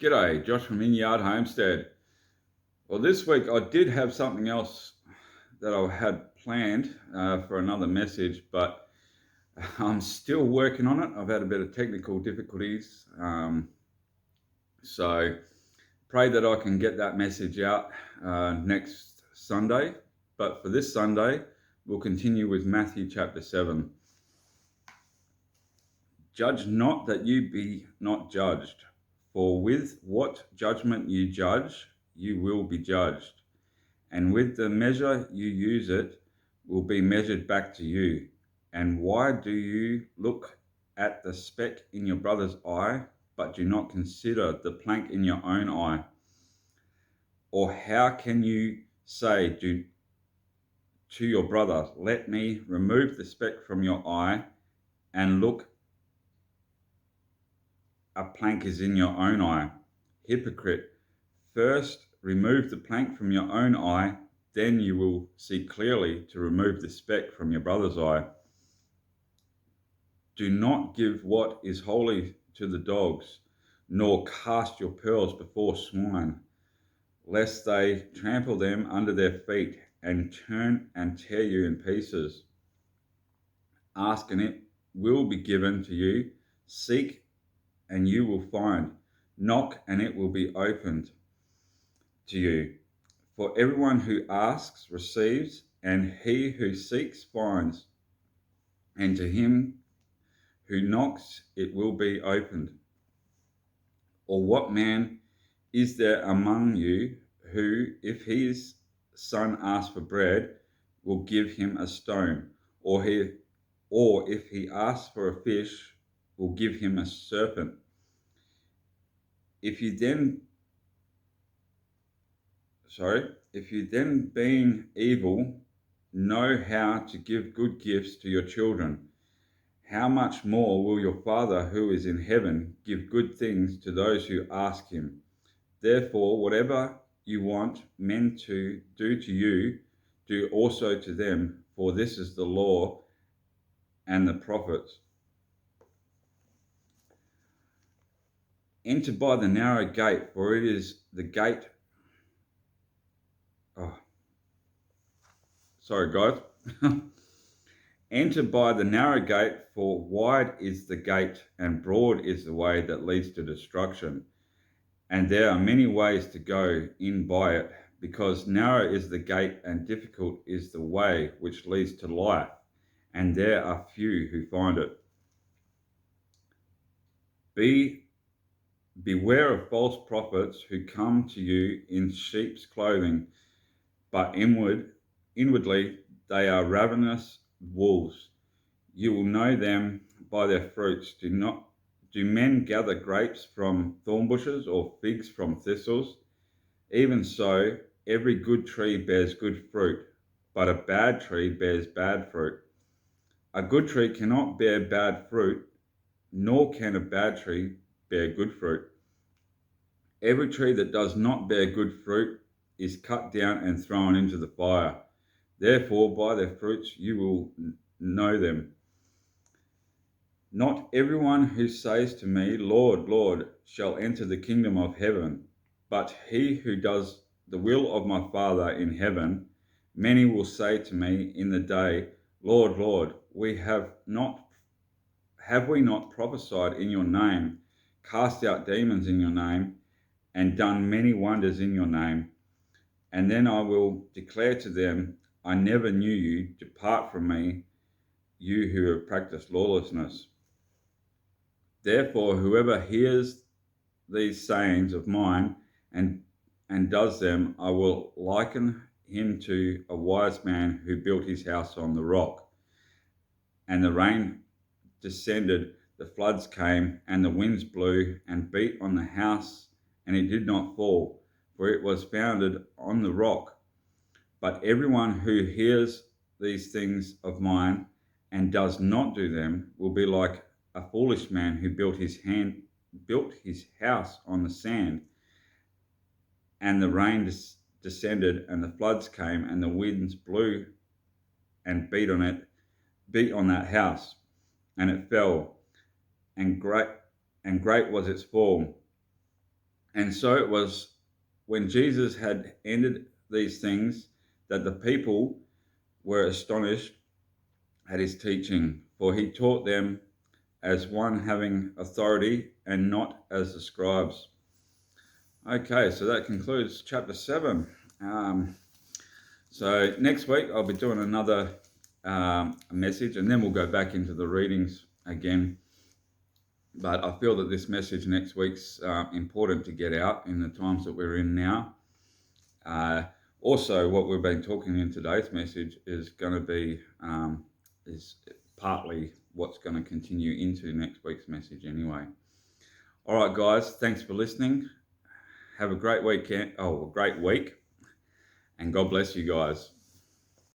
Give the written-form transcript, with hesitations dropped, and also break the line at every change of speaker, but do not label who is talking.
G'day, Josh from In Yard Homestead. Well, this week I did have something else that I had planned for another message, but I'm still working on it. I've had a bit of technical difficulties, so pray that I can get that message out next Sunday. But for this Sunday, we'll continue with Matthew chapter 7. Judge not that you be not judged, for with what judgment you judge, you will be judged. And with the measure you use it will be measured back to you. And why do you look at the speck in your brother's eye, but do not consider the plank in your own eye? Or how can you say to your brother, let me remove the speck from your eye, and look, a plank is in your own eye? Hypocrite, first remove the plank from your own eye, then you will see clearly to remove the speck from your brother's eye. Do not give what is holy to the dogs, nor cast your pearls before swine, lest they trample them under their feet and turn and tear you in pieces. Ask and it will be given to you. Seek and you will find. Knock and it will be opened to you. For everyone who asks receives, and he who seeks finds, and to him who knocks it will be opened. Or what man is there among you who, if his son asks for bread, will give him a stone? Or if he asks for a fish, will give him a serpent? If you then being evil know how to give good gifts to your children, how much more will your Father who is in heaven give good things to those who ask him? Therefore, whatever you want men to do to you, do also to them, for this is the law and the prophets. Enter by the narrow gate, for it is the gate. Sorry, guys. Enter by the narrow gate, for wide is the gate and broad is the way that leads to destruction. And there are many ways to go in by it, because narrow is the gate and difficult is the way which leads to life, and there are few who find it. Beware of false prophets who come to you in sheep's clothing, but inwardly they are ravenous wolves. You will know them by their fruits. Do men gather grapes from thorn bushes or figs from thistles? Even so, every good tree bears good fruit, but a bad tree bears bad fruit. A good tree cannot bear bad fruit, nor can a bad tree bear good fruit. Every tree that does not bear good fruit is cut down and thrown into the fire. Therefore, by their fruits you will know them. Not everyone who says to me, Lord, Lord, shall enter the kingdom of heaven, but he who does the will of my Father in heaven. Many will say to me in the day, Lord, Lord, have we not prophesied in your name, cast out demons in your name, and done many wonders in your name? And then I will declare to them, I never knew you. Depart from me, you who have practiced lawlessness. Therefore, whoever hears these sayings of mine and does them, I will liken him to a wise man who built his house on the rock. And the rain descended, the floods came, and the winds blew and beat on the house, and it did not fall, for it was founded on the rock. But everyone who hears these things of mine and does not do them will be like a foolish man who built his house on the sand. And the rain descended, and the floods came, and the winds blew and beat on that house, and it fell, and great was its fall. And so it was when Jesus had ended these things that the people were astonished at his teaching, for he taught them as one having authority and not as the scribes. Okay, so that concludes chapter 7. So next week I'll be doing another message, and then we'll go back into the readings again. But I feel that this message next week's important to get out in the times that we're in now. Also, what we've been talking in today's message is going to be is partly what's going to continue into next week's message anyway. All right, guys, thanks for listening. Have a great weekend. Oh, a great week, and God bless you guys.